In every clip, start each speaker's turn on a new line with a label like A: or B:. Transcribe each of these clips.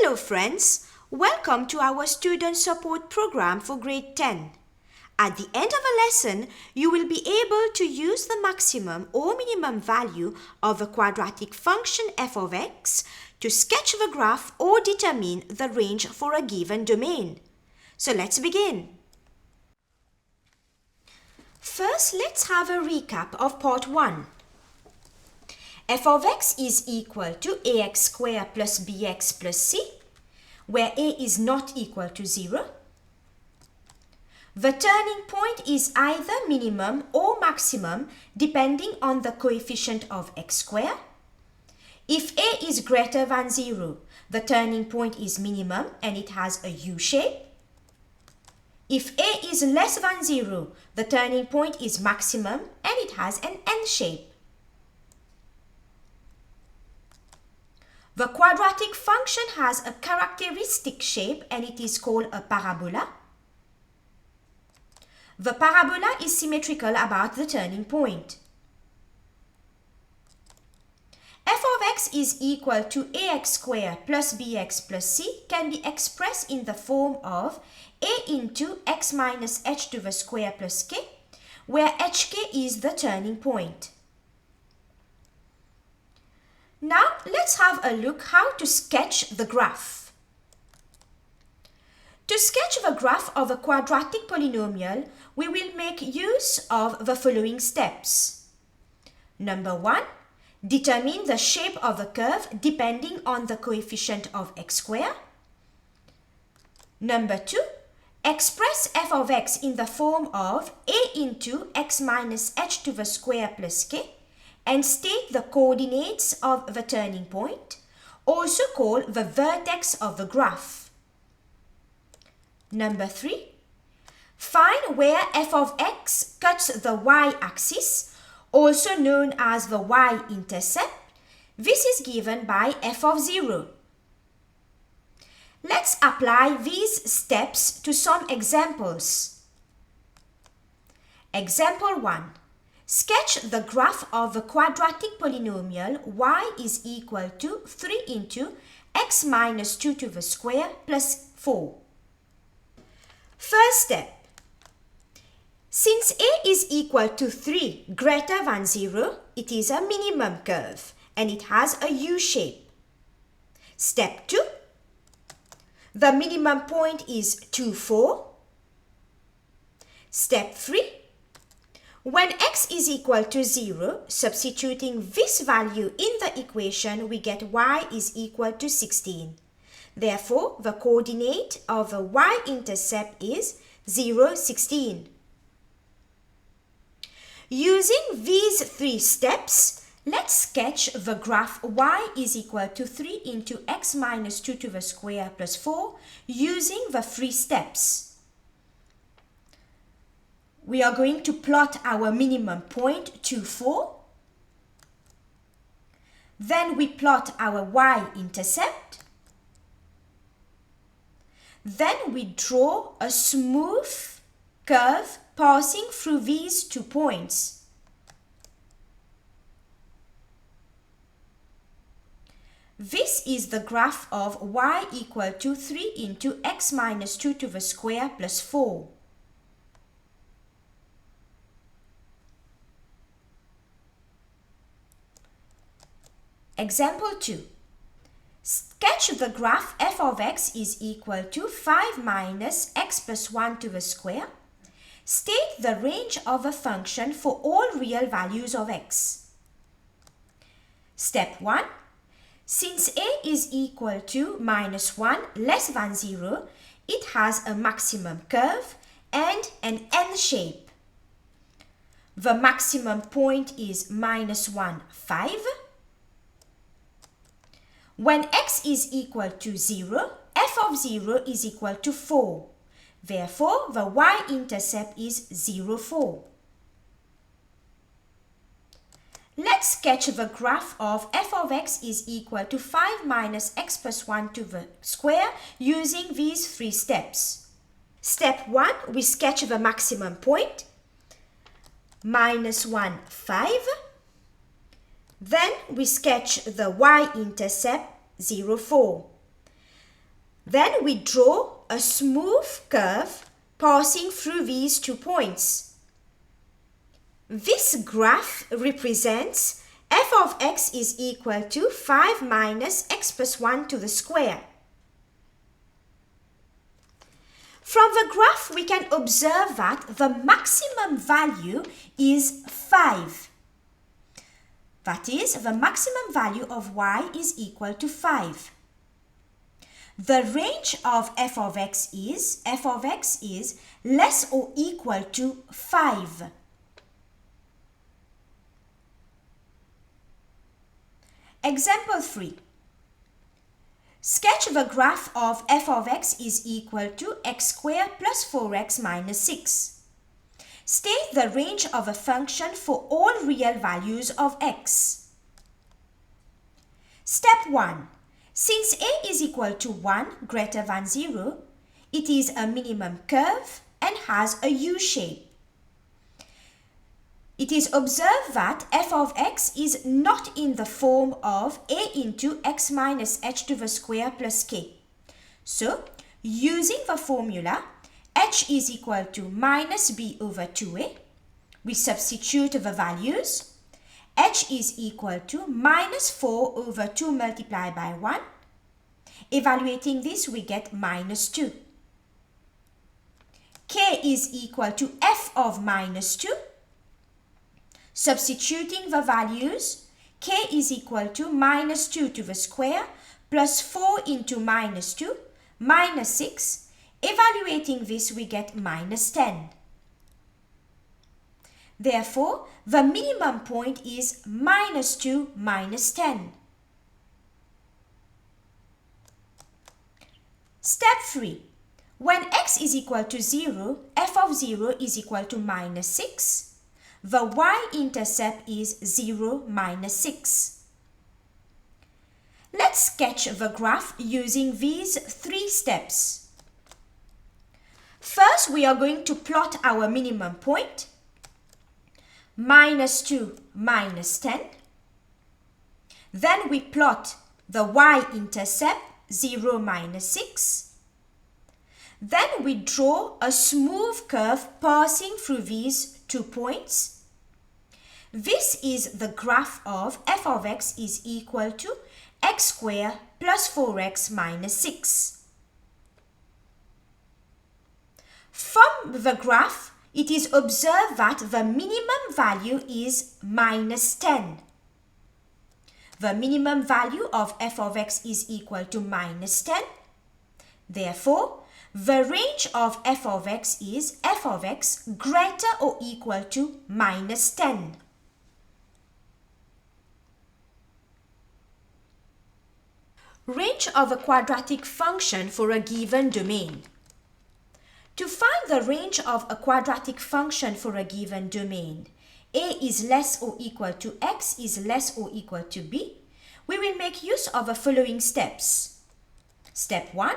A: Hello friends, welcome to our student support program for grade 10. At the end of a lesson, you will be able to use the maximum or minimum value of a quadratic function f of x to sketch the graph or determine the range for a given domain. So let's begin. First, let's have a recap of part 1. F of x is equal to ax squared plus bx plus c, where a is not equal to 0. The turning point is either minimum or maximum depending on the coefficient of x squared. If a is greater than 0, the turning point is minimum and it has a U shape. If a is less than 0, the turning point is maximum and it has an N shape. The quadratic function has a characteristic shape and it is called a parabola. The parabola is symmetrical about the turning point. F of x is equal to ax squared plus bx plus c can be expressed in the form of a into x minus h to the square plus k, where hk is the turning point. Now let's have a look how to sketch the graph. To sketch the graph of a quadratic polynomial, we will make use of the following steps. Number 1. Determine the shape of the curve depending on the coefficient of x squared. Number 2. Express f of x in the form of a into x minus h to the square plus k and state the coordinates of the turning point, also called the vertex of the graph. Number 3. Find where f of x cuts the y-axis, also known as the y-intercept. This is given by f of 0. Let's apply these steps to some examples. Example 1. Sketch the graph of the quadratic polynomial y is equal to 3 into x minus 2 to the square plus 4. First step. Since a is equal to 3 greater than 0, it is a minimum curve and it has a U shape. Step 2. The minimum point is 2, 4. Step 3. When x is equal to 0, substituting this value in the equation, we get y is equal to 16. Therefore, the coordinate of the y-intercept is 0, 16. Using these 3 steps, let's sketch the graph y is equal to 3 into x minus 2 to the square plus 4 using the 3 steps. We are going to plot our minimum point 2, 4. Then we plot our y-intercept. Then we draw a smooth curve passing through these 2 points. This is the graph of y equal to 3 into x minus 2 to the square plus 4. Example 2. Sketch the graph f of x is equal to 5 minus x plus 1 to the square. State the range of a function for all real values of x. Step 1. Since a is equal to minus 1 less than 0, it has a maximum curve and an N shape. The maximum point is minus 1, 5. When x is equal to 0, f of 0 is equal to 4. Therefore, the y-intercept is 0, 4. Let's sketch the graph of f of x is equal to 5 minus x plus 1 to the square using these 3 steps. Step 1, we sketch the maximum point, minus 1, 5. Then we sketch the y-intercept, 0, 4. Then we draw a smooth curve passing through these 2 points. This graph represents f of x is equal to 5 minus x plus 1 to the square. From the graph, we can observe that the maximum value is 5. That is, the maximum value of y is equal to 5. The range of f of x is less or equal to 5. Example 3. Sketch the graph of f of x is equal to x squared plus 4x minus 6. State the range of a function for all real values of x. Step 1. Since a is equal to 1 greater than 0, it is a minimum curve and has a U-shape. It is observed that f of x is not in the form of a into x minus h to the square plus k. So, using the formula, h is equal to minus b over 2a, we substitute the values. H is equal to minus 4 over 2 multiplied by 1. Evaluating this, we get minus 2. K is equal to f of minus 2. Substituting the values, k is equal to minus 2 to the square plus 4 into minus 2, minus 6. Evaluating this, we get minus 10. Therefore, the minimum point is minus 2, minus 10. Step 3. When x is equal to 0, f of 0 is equal to minus 6. The y-intercept is 0, minus 6. Let's sketch the graph using these 3 steps. First, we are going to plot our minimum point, minus 2, minus 10. Then we plot the y-intercept, 0, minus 6. Then we draw a smooth curve passing through these 2 points. This is the graph of f of x is equal to x squared plus 4x minus 6. From the graph, it is observed that the minimum value is minus 10. The minimum value of f of x is equal to minus 10. Therefore, the range of f of x is f of x greater or equal to minus 10. Range of a quadratic function for a given domain. To find the range of a quadratic function for a given domain, a is less or equal to x is less or equal to b, we will make use of the following steps. Step 1.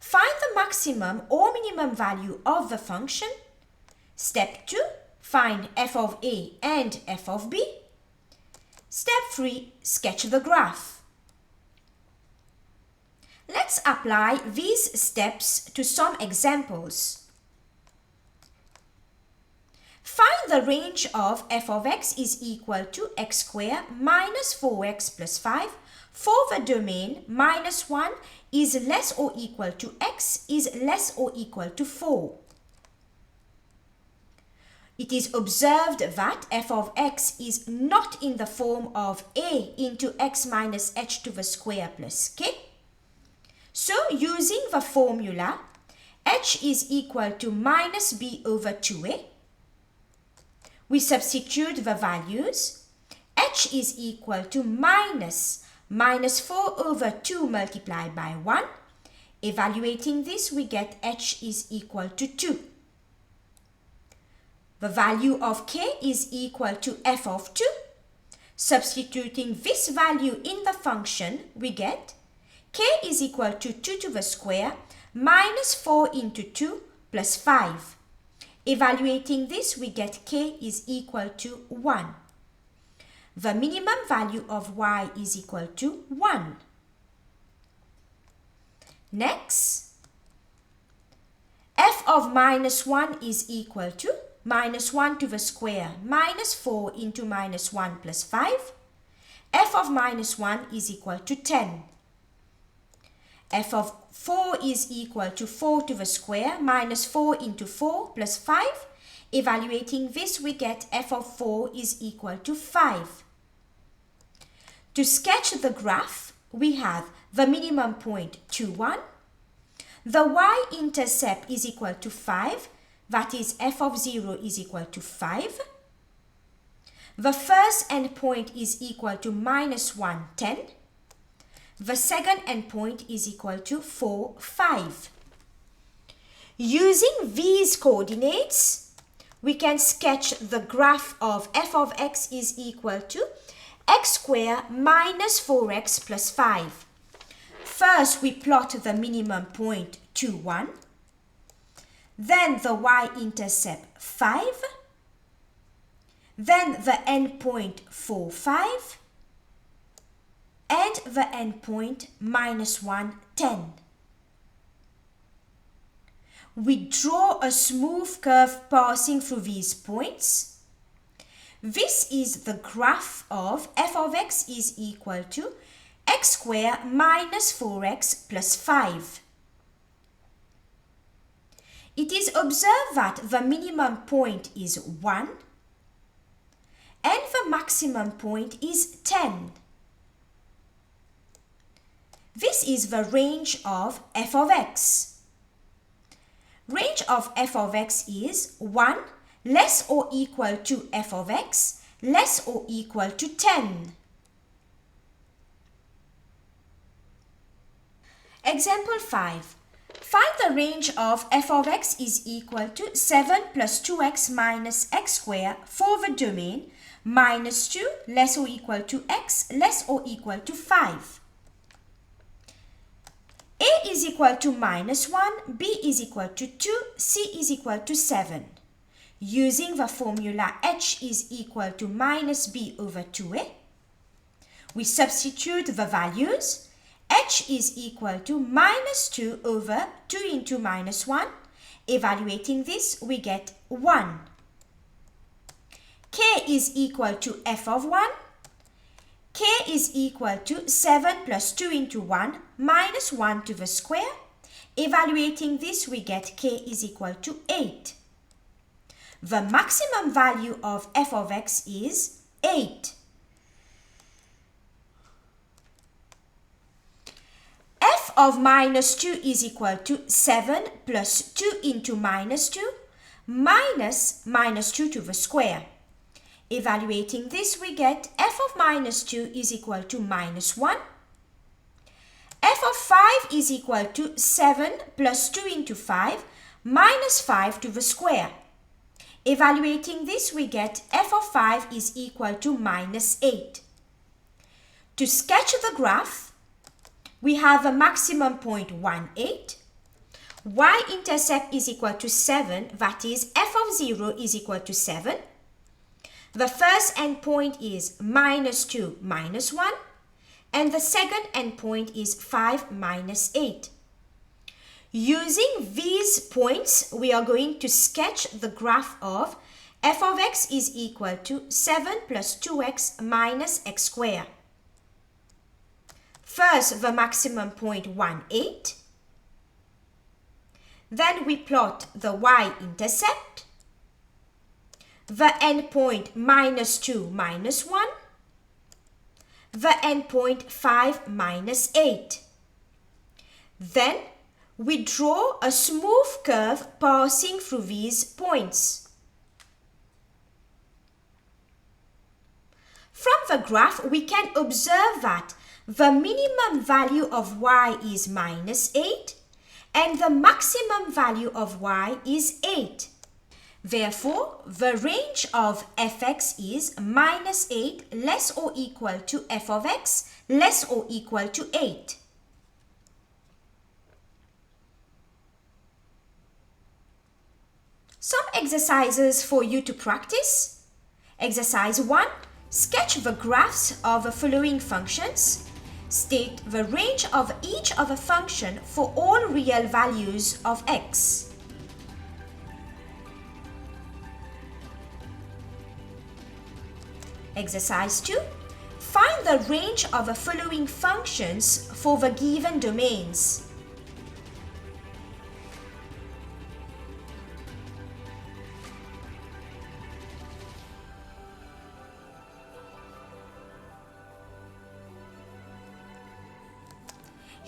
A: Find the maximum or minimum value of the function. Step 2. Find f of a and f of b. Step 3. Sketch the graph. Let's apply these steps to some examples. Find the range of f of x is equal to x squared minus 4x plus 5 for the domain minus 1 is less or equal to x is less or equal to 4. It is observed that f of x is not in the form of a into x minus h to the square plus k. So, using the formula, h is equal to minus b over 2a. We substitute the values. H is equal to minus minus 4 over 2 multiplied by 1. Evaluating this, we get h is equal to 2. The value of k is equal to f of 2. Substituting this value in the function, we get k is equal to 2 to the square minus 4 into 2 plus 5. Evaluating this, we get k is equal to 1. The minimum value of y is equal to 1. Next, f of minus 1 is equal to minus 1 to the square minus 4 into minus 1 plus 5. F of minus 1 is equal to 10. F of 4 is equal to 4 to the square minus 4 into 4 plus 5. Evaluating this, we get f of 4 is equal to 5. To sketch the graph, we have the minimum point 2, 1. The y-intercept is equal to 5. That is, f of 0 is equal to 5. The first endpoint is equal to minus 1, 10. The second endpoint is equal to 4, 5. Using these coordinates, we can sketch the graph of f of x is equal to x squared minus 4x plus 5. First, we plot the minimum point 2, 1. Then the y-intercept 5. Then the endpoint 4, 5. And the endpoint minus 1, 10. We draw a smooth curve passing through these points. This is the graph of f of x is equal to x squared minus 4x plus 5. It is observed that the minimum point is 1 and the maximum point is 10. This is the range of f of x. Range of f of x is 1 less or equal to f of x less or equal to 10. Example 5. Find the range of f of x is equal to 7 plus 2x minus x squared for the domain minus 2 less or equal to x less or equal to 5. A is equal to minus 1, B is equal to 2, C is equal to 7. Using the formula h is equal to minus b over 2a, we substitute the values. H is equal to minus 2 over 2 into minus 1. Evaluating this, we get 1. K is equal to f of 1. K is equal to 7 plus 2 into 1 minus 1 to the square. Evaluating this, we get k is equal to 8. The maximum value of f of x is 8. F of minus 2 is equal to 7 plus 2 into minus 2 minus minus 2 to the square. Evaluating this, we get f of minus 2 is equal to minus 1. F of 5 is equal to 7 plus 2 into 5 minus 5 to the square. Evaluating this, we get f of 5 is equal to minus 8. To sketch the graph, we have a maximum point 1, 8. Y-intercept is equal to 7, that is f of 0 is equal to 7. The first endpoint is minus 2, minus 1. And the second endpoint is 5, minus 8. Using these points, we are going to sketch the graph of f of x is equal to 7 plus 2x minus x squared. First, the maximum point 1, 8. Then we plot the y-intercept, the endpoint minus 2, minus 1, the endpoint 5, minus 8. Then we draw a smooth curve passing through these points. From the graph, we can observe that The minimum value of y is minus 8 and the maximum value of y is 8. Therefore, the range of fx is minus 8 less or equal to f of x less or equal to 8. Some exercises for you to practice. Exercise 1. Sketch the graphs of the following functions. State the range of each of a function for all real values of x. Exercise 2. Find the range of the following functions for the given domains.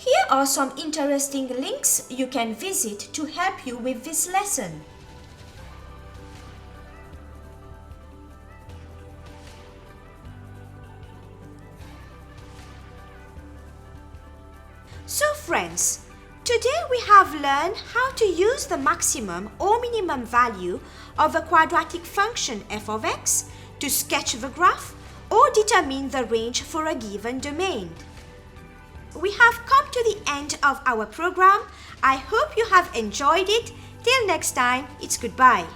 A: Here are some interesting links you can visit to help you with this lesson. So friends, today we have learned how to use the maximum or minimum value of a quadratic function f of x to sketch the graph or determine the range for a given domain. We have come to the end of our program. I hope you have enjoyed it. Till next time, it's goodbye.